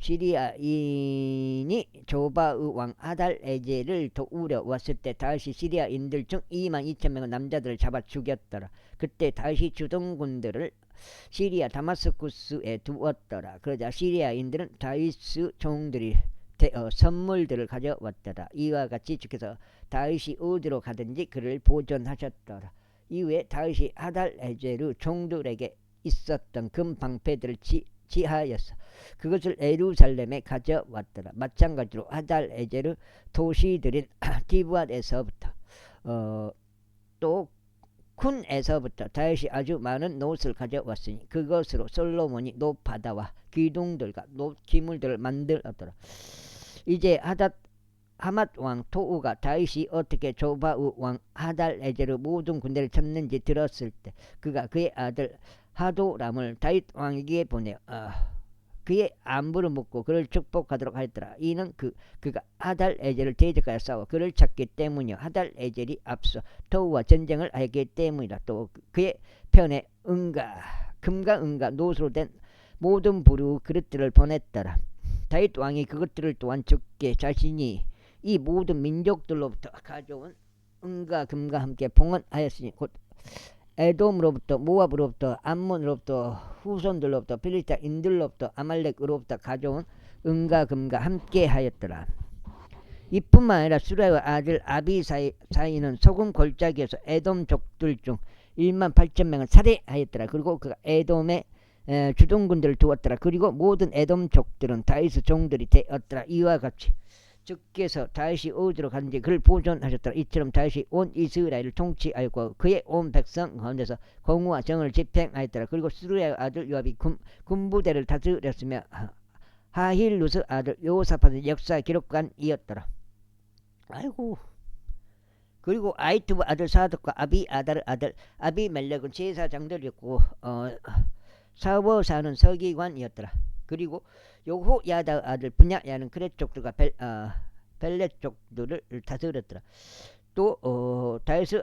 시리아인이 조바의 왕 하달에젤을 도우려 왔을 때 다윗이 시리아인들 중 22,000명의 남자들을 잡아 죽였더라. 그때 다윗이 주둔군들을 시리아 다마스쿠스에 두었더라. 그러자 시리아인들은 다윗의 종들이 되어 선물들을 가져왔더라. 이와 같이 주께서 다윗이 어디로 가든지 그를 보존하셨더라. 이후에 다윗이 하달에젤의 종들에게 있었던 금방패들을 지하였어. 그것을 예루살렘에 가져왔더라. 마찬가지로 하달에젤의 도시들인 기브앗에서부터 또 쿤에서부터 다윗이 아주 많은 놋을 가져왔으니 그것으로 솔로몬이 놋바다와 기둥들과 놋기물들을 만들었더라. 이제 하맛 왕 토우가 다윗이 어떻게 조바의 왕 하달에젤의 모든 군대를 쳤는지 들었을 때 그가 그의 아들 하도람을 다윗 왕에게 보내어 그의 안부를 묻고 그를 축복하도록 하였더라. 이는 그가 하달에젤을 대적하여 싸워 그를 찾기 때문이요 하달에젤이 앞서 토우와 전쟁을 하였기 때문이라. 또 그의 편에 금과 은과 놋으로 된 모든 부류 그릇들을 보냈더라. 다윗 왕이 그것들을 또한 주께 자신이 이 모든 민족들로부터 가져온 은과 금과 함께 봉헌하였으니 곧 에돔으로부터 모압으로부터 암몬으로부터 후손들로부터 필리스타인들로부터 아말렉으로부터 가져온 은과 금과 함께 하였더라. 이뿐만 아니라 수라의 아들 아비사이는 소금 골짜기에서 에돔 족들 중 18,000명을 살해하였더라. 그리고 그가 에돔의 주둔군들을 두었더라. 그리고 모든 에돔 족들은 다윗의 종들이 되었더라. 이와 같이 주께서 다윗이 어디로 가는지 그를 보존하셨더라. 이처럼 다윗이 온 이스라엘을 통치하였고 그의 온 백성 가운데서 공의와 정을 집행하였더라. 그리고 스루야의 아들 요압이 군부대를 다스렸으며 하힐루스 아들 요사밧의 역사 기록관이었더라. 아이고. 그리고 아이투브 아들 사독과 아비아달의 아들 아비멜렉은 제사장들이었고 사워사는 서기관이었더라. 그리고 요호야다의 아들 분야야는 그렛 족들과 벨렛 족들을 다스렸더라. 또 다윗의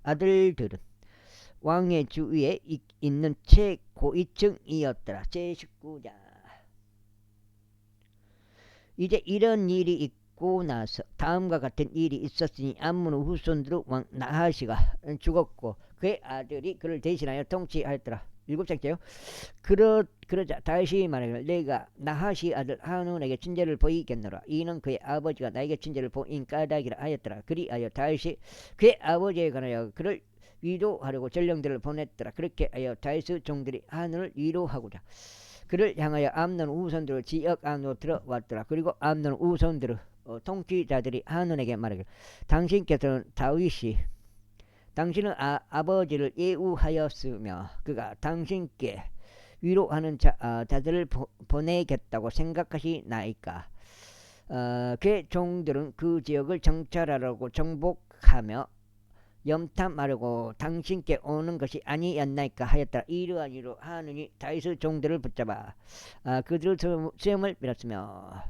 아들들은 왕의 주위에 있는 최고위층이었더라. 제19장. 이제 이런 일이 있고 나서 다음과 같은 일이 있었으니 암몬 후손들은 왕 나하시가 죽었고 그의 아들이 그를 대신하여 통치하였더라. 7장째요. 그러자 다시 말하기를 내가 나하시 아들 하눈에게 친절을 보이겠노라. 이는 그의 아버지가 나에게 친절을 보인 까닭이라 하였더라. 그리하여 다시 그의 아버지에 관하여 그를 위로하려고 전령들을 보냈더라. 그렇게 하여 다윗의 종들이 하눈을 위로하고자 그를 향하여 암논 우선들을 지역 안으로 들어왔더라. 그리고 암논 우선들의 통치자들이 하눈에게 말하기를 당신께서는 다윗이 당신은 아버지를 예우하였으며 그가 당신께 위로하는 자들을 보내겠다고 생각하시나이까. 그의 종들은 그 지역을 정찰하려고 정복하며 염탐하려고 당신께 오는 것이 아니었나이까 하였더라. 이러한 이유로 하느니 다윗의 종들을 붙잡아 그들의 수염을 밀었으며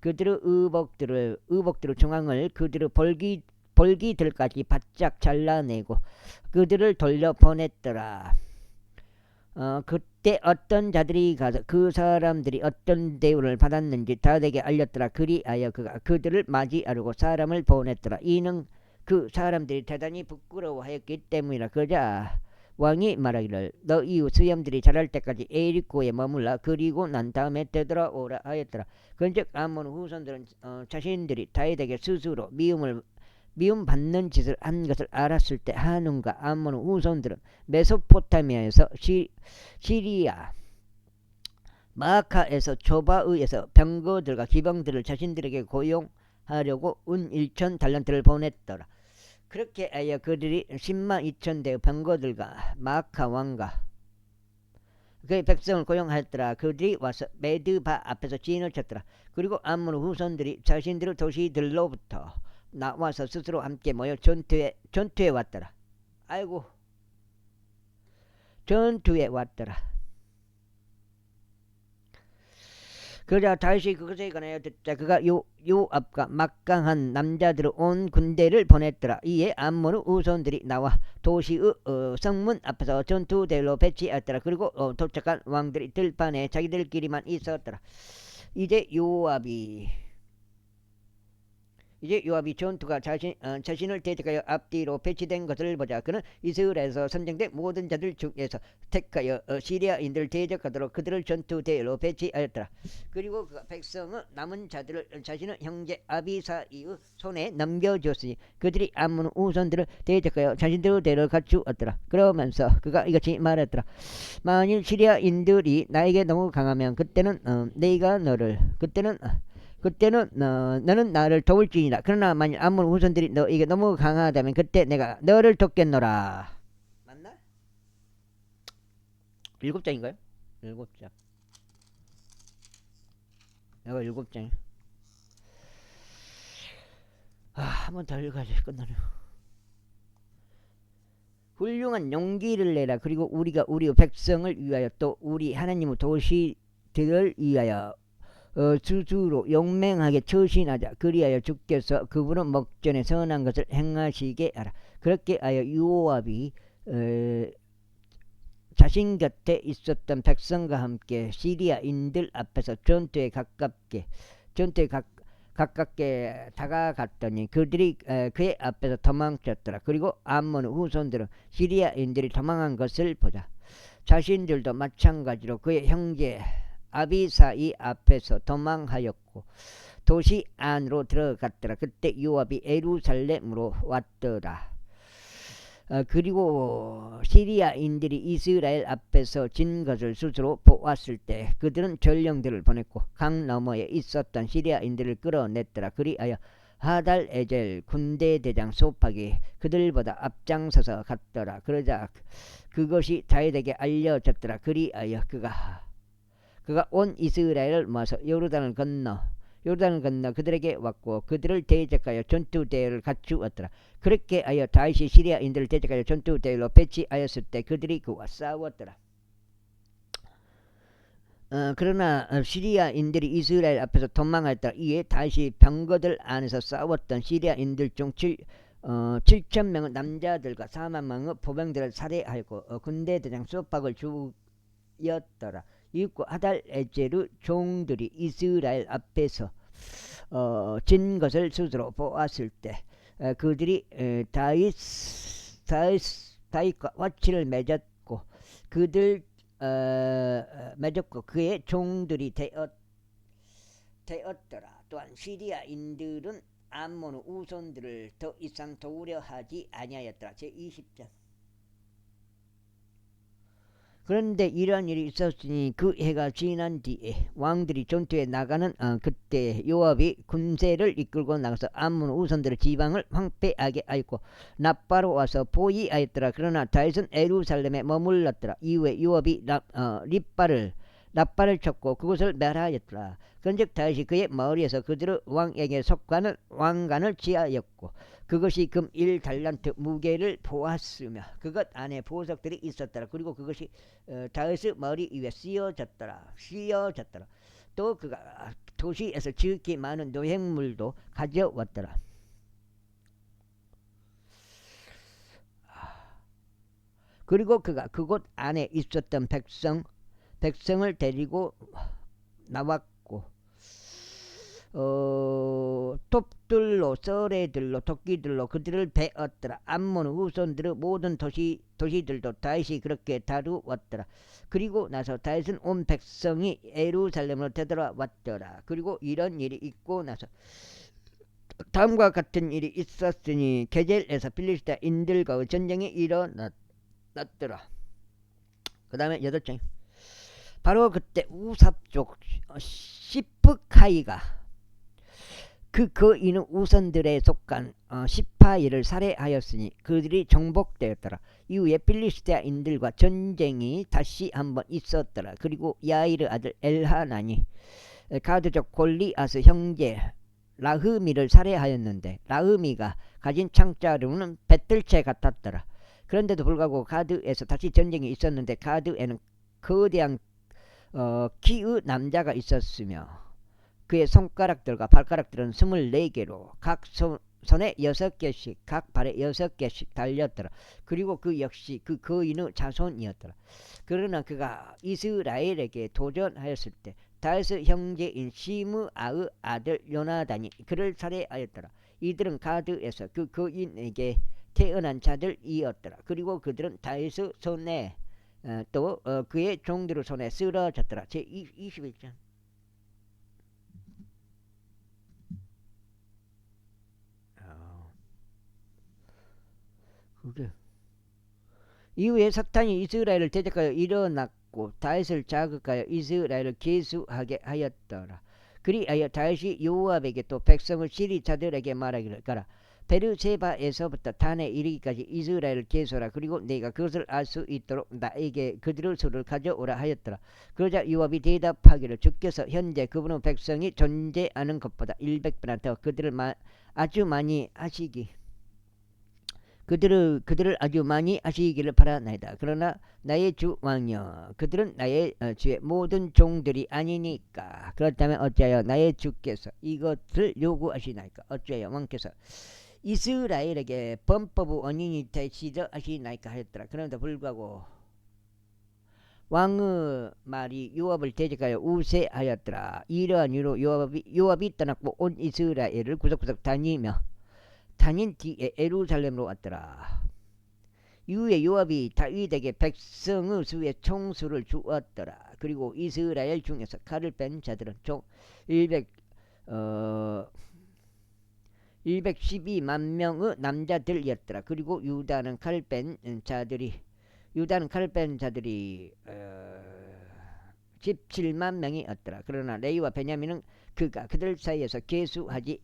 그들의 의복들의 중앙을 그들의 벌기들까지 바짝 잘라내고 그들을 돌려보냈더라. 그때 어떤 자들이 가서 그 사람들이 어떤 대우를 받았는지 다윗에게 알렸더라. 그리하여 그가 그들을 맞이하려고 사람을 보냈더라. 이는 그 사람들이 대단히 부끄러워하였기 때문이라. 그러자 왕이 말하기를 너 이후 수염들이 자랄 때까지 에리코에 머물라. 그리고 난 다음에 되돌아오라 하였더라. 그런즉 암몬 후손들은 자신들이 다윗에게 스스로 미움 받는 짓을 한 것을 알았을 때 하눈과 암몬 후손들은 메소포타미아에서 시리아 마아카에서 조바의에서 병거들과 기병들을 자신들에게 고용하려고 은 1천 달란트를 보냈더라. 그렇게 하여 그들이 10만 2천 대의 병거들과 마아카 왕과 그의 백성을 고용하였더라. 그들이 와서 메드바 앞에서 진을 쳤더라. 그리고 암몬 후손들이 자신들의 도시들로부터 나와서 스스로 함께 모여 전투에 왔더라. 아이고, 전투에 왔더라. 그러자 다윗이 그것에 관하여 듣자 그가 요압과 막강한 남자들을 온 군대를 보냈더라. 이에 암몬의 후손들이 나와 도시의 성문 앞에서 전투대로 배치하였더라. 그리고 도착한 왕들이 들판에 자기들끼리만 있었더라. 이제 요압이 전투가 자신을 대적하여 앞뒤로 배치된 것을 보자. 그는 이스라엘에서 선정된 모든 자들 중에서 택하여 시리아인들을 대적하도록 그들을 전투대로 배치하였더라. 그리고 그 백성은 남은 자들을 자신의 형제 아비사이의 손에 넘겨주었으니 그들이 암몬 우선들을 대적하여 자신들의 대를 갖추었더라. 그러면서 그가 이같이 말했더라. 만일 시리아인들이 나에게 너무 강하면 그때는 너는 나를 도울지니라. 그러나 만일 암몬 후손들이 너에게 너무 강하다면 그때 내가 너를 돕겠노라. 맞나? 7장인가요? 7장. 이거 7장. 한 번 더 읽어야지. 끝나네요. 훌륭한 용기를 내라. 그리고 우리가 우리 백성을 위하여 또 우리 하나님의 도시들을 위하여 스스로 용맹하게 처신하자. 그리하여 주께서 그분의 목전에 선한 것을 행하시게 하라. 그렇게 하여 요압이 자신 곁에 있었던 백성과 함께 시리아인들 앞에서 전투에 가깝게 다가갔더니 그들이 그의 앞에서 도망쳤더라. 그리고 암몬 후손들은 시리아인들이 도망한 것을 보자 자신들도 마찬가지로 그의 형제 아비사이 앞에서 도망하였고 도시 안으로 들어갔더라. 그때 요압이 예루살렘으로 왔더라. 그리고 시리아인들이 이스라엘 앞에서 진 것을 스스로 보았을 때 그들은 전령들을 보냈고 강 너머에 있었던 시리아인들을 끌어냈더라. 그리하여 하달에젤 군대 대장 소박이 그들보다 앞장서서 갔더라. 그러자 그것이 다윗에게 알려졌더라. 그리하여 그가 온 이스라엘을 모아서 요르단을 건너 그들에게 왔고 그들을 대적하여 전투대를 갖추었더라. 그렇게 하여 다윗이 시리아인들을 대적하여 전투대로 배치하였을 때 그들이 그와 싸웠더라. 그러나 시리아인들이 이스라엘 앞에서 도망하였더라. 이에 다윗이 병거들 안에서 싸웠던 시리아인들 중 7천 명의 남자들과 4만 명의 보병들을 살해하고 군대 대장 소박을 죽였더라. 이윽고 하달 에제르 종들이 이스라엘 앞에서 진 것을 스스로 보았을 때 그들이 다윗과 화치를 맺었고 그들 맺었고 그의 종들이 되었더라. 또한 시리아인들은 암몬 우손들을 더 이상 도우려 하지 아니하였더라. 제20장. 그런데 이러한 일이 있었으니 그 해가 지난 뒤에 왕들이 전투에 나가는 그때 요압이 군세를 이끌고 나가서 암몬 우선들의 지방을 황폐하게 하였고 납바로 와서 포위하였더라. 그러나 다윗은 예루살렘에 머물렀더라. 이후에 요압이 납바를 쳤고 그곳을 멸하였더라. 그런즉 다윗이 그의 머리에서 그들의 왕에게 속하는 왕관을 취하였고 그것이 금 1달란트 무게를 보았으며 그것 안에 보석들이 있었더라. 그리고 그것이 다윗의 머리 위에 씌어졌더라. 또 그가 도시에서 지극히 많은 노획물도 가져왔더라. 그리고 그가 그곳 안에 있었던 백성을 데리고 나왔고 톱들로 썰애들로 토끼들로 그들을 베었더라. 암몬 후손들의 모든 도시들도 다윗이 그렇게 다루었더라. 그리고 나서 다윗은 온 백성이 예루살렘으로 되돌아왔더라. 그리고 이런 일이 있고 나서 다음과 같은 일이 있었으니 게젤에서 필리스타인들과의 전쟁이 일어났더라. 그 다음에 8장. 바로 그때 우삽족 시프카이가 그 거인의 우선들에 속한 시파이를 살해하였으니 그들이 정복되었더라. 이후에 필리스테인들과 전쟁이 다시 한번 있었더라. 그리고 야이르 아들 엘하난이 가드족 골리앗의 형제 라흐미를 살해하였는데 라흐미가 가진 창자루는 배틀채 같았더라. 그런데도 불구하고 가드에서 다시 전쟁이 있었는데 가드에는 거대한 키의 남자가 있었으며 그의 손가락들과 발가락들은 24개로 각 손에 6개씩 각 발에 6개씩 달렸더라. 그리고 그 역시 그 거인의 자손이었더라. 그러나 그가 이스라엘에게 도전하였을 때 다윗의 형제인 시므아의 아들 요나단이 그를 살해하였더라. 이들은 가드에서 그 거인에게 태어난 자들이었더라. 그리고 그들은 다윗의 손에 또 그의 종들의 손에 쓰러졌더라. 제21장. 그래. 이후에 사탄이 이스라엘을 대적하여 일어났고 다윗을 자극하여 이스라엘을 계수하게 하였더라. 그리하여 다윗이 요압에게 또 백성을 시리 자들에게 말하기를 가라. 베르세바에서부터 단에 이르기까지 이스라엘을 계수하라. 그리고 내가 그것을 알 수 있도록 나에게 그들의 수를 가져오라 하였더라. 그러자 요압이 대답하기를 주께서 현재 그분의 백성이 존재하는 것보다 100배나 더 그들을 아주 많이 하시기 그들을 아주 많이 하시기를 바라나이다. 그러나 나의 주 왕이여 그들은 나의 주의 모든 종들이 아니니까 그렇다면 어찌하여 나의 주께서 이것을 요구하시나이까. 어찌하여 왕께서 이스라엘에게 범법의 원인이 되시려 하시나이까 하였더라. 그런데 불구하고 왕의 말이 요압을 대적하여 우세하였더라. 이러한 이유로 요압이 떠났고 온 이스라엘을 구석구석 다닌 뒤에 예루살렘으로 왔더라. 이후에 요압이 다윗에게 백성의 수의 총수를 주었더라. 그리고 이스라엘 중에서 칼을 뺀 자들은 총 112만 명의 남자들이었더라. 그리고 유다는 칼을 뺀 자들이 17만 명이었더라. 그러나 레위와 베냐민은 그가 그들 사이에서 계수하지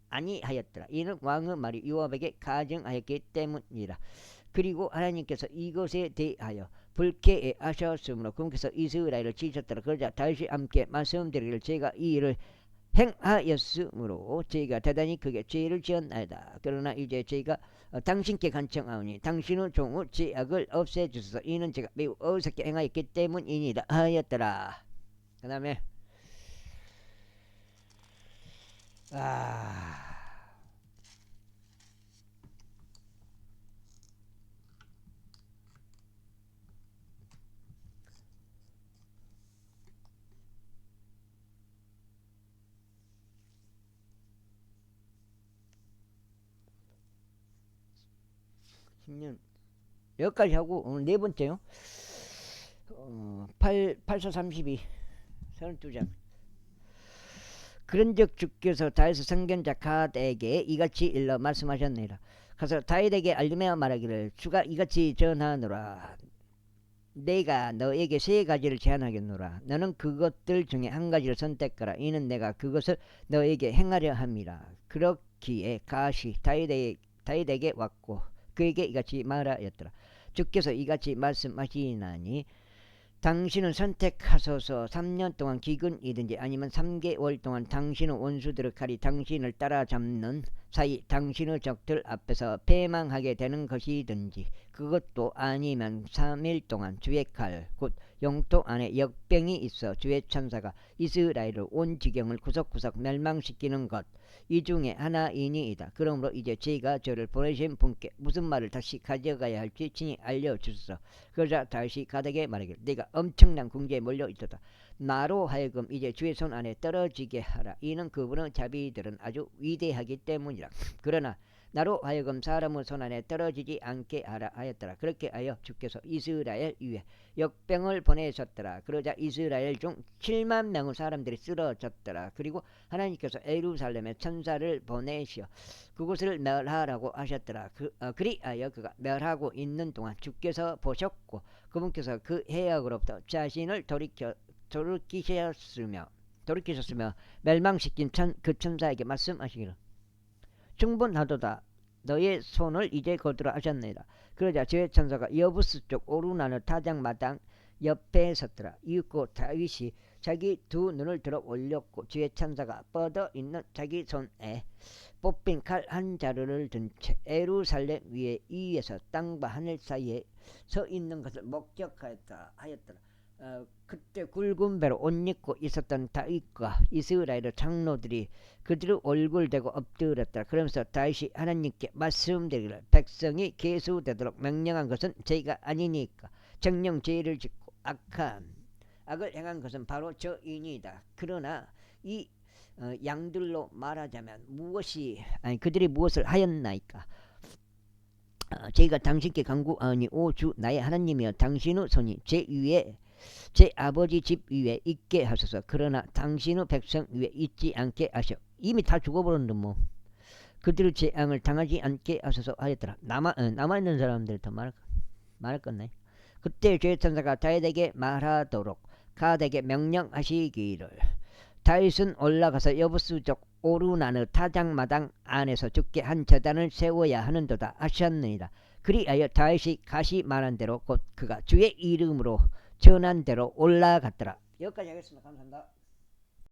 아니하였더라. 이는 왕의 말이 요압에게 가증하였기 때문이라. 그리고 하나님께서 이것에 대하여 불쾌하셨으므로 그분께서 이스라엘을 치셨더라. 그러자 다윗이 함께 말씀드리기를 제가 이 일을 행하였으므로 제가 대단히 크게 죄를 지었나이다. 그러나 이제 제가 당신께 간청하오니 당신의 종의 죄악을 없애주소서. 이는 제가 매우 어리석게 행하였기 때문이니라 하였더라. 그 다음에 10년 여기까지 하고 오늘 네 번째요. 8서 32 32장. 그런즉 주께서 다윗의 선견자 갓에게 이같이 일러 말씀하셨느니라. 가서 다윗에게 알리며 말하기를 주가 이같이 전하노라. 내가 너에게 세 가지를 제안하겠노라. 너는 그것들 중에 한 가지를 선택하라. 이는 내가 그것을 너에게 행하려 함이라. 그렇기에 갓이 다윗에게 왔고 그에게 이같이 말하였더라. 주께서 이같이 말씀하시나니 당신은 선택하소서. 3년 동안 기근이든지 아니면 3개월 동안 당신의 원수들의 칼이 당신을 따라잡는 사이 당신의 적들 앞에서 패망하게 되는 것이든지, 그것도 아니면 3일 동안 주의 칼 곧 영토 안에 역병이 있어 주의 천사가 이스라엘을 온 지경을 구석구석 멸망시키는 것, 이 중에 하나이니이다. 그러므로 이제 제가 저를 보내신 분께 무슨 말을 다시 가져가야 할지 친히 알려주소서. 그러자 다시 갓에게 말하기를 네가 엄청난 궁지에 몰려 있도다. 나로 하여금 이제 주의 손 안에 떨어지게 하라. 이는 그분의 자비들은 아주 위대하기 때문이라. 그러나 나로 하여금 사람의 손 안에 떨어지지 않게 하라 하였더라. 그렇게 하여 주께서 이스라엘 위에 역병을 보내셨더라. 그러자 이스라엘 중 7만 명의 사람들이 쓰러졌더라. 그리고 하나님께서 예루살렘에 천사를 보내시어 그곳을 멸하라고 하셨더라. 그리하여 그가 멸하고 있는 동안 주께서 보셨고 그분께서 그 해악으로부터 자신을 돌이키셨으며 멸망시킨 그 천사에게 말씀하시기를 충분하도다. 너의 손을 이제 거두라 하셨느니라. 그러자 주의 천사가 여부스 쪽 오르나는 타작마당 옆에 섰더라. 이윽고 다윗이 자기 두 눈을 들어 올렸고 주의 천사가 뻗어 있는 자기 손에 뽑힌 칼 한 자루를 든 채 예루살렘 위에서 땅과 하늘 사이에 서 있는 것을 목격하였더라. 그때 굵은 배로 옷 입고 있었던 다윗과 이스라엘의 장로들이 그들의 얼굴 대고 엎드렸더라. 그러면서 다윗이 하나님께 말씀드리기를 백성이 계수되도록 명령한 것은 제가 아니니까 정령 죄를 짓고 악을 행한 것은 바로 저이니이다. 그러나 이 양들로 말하자면 그들이 무엇을 하였나이까? 제가 당신께 간구하니 오 주 나의 하나님이여, 당신의 손이 제 위에 제 아버지 집 위에 있게 하소서. 그러나 당신의 백성 위에 있지 않게 하셔. 이미 다 죽어버렸는데 뭐 그들의 재앙을 당하지 않게 하소서 하였더라. 남아있는 사람들 더 말할 건네. 그때 주의 천사가 다윗에게 말하도록 갓에게 명령하시기를 다윗은 올라가서 여부스족 오르나느 타작마당 안에서 주께 한 제단을 세워야 하는도다 하셨느니라. 그리하여 다윗이 갓이 말한 대로 곧 그가 주의 이름으로 전한 대로 올라갔더라. 여기까지 하겠습니다. 감사합니다.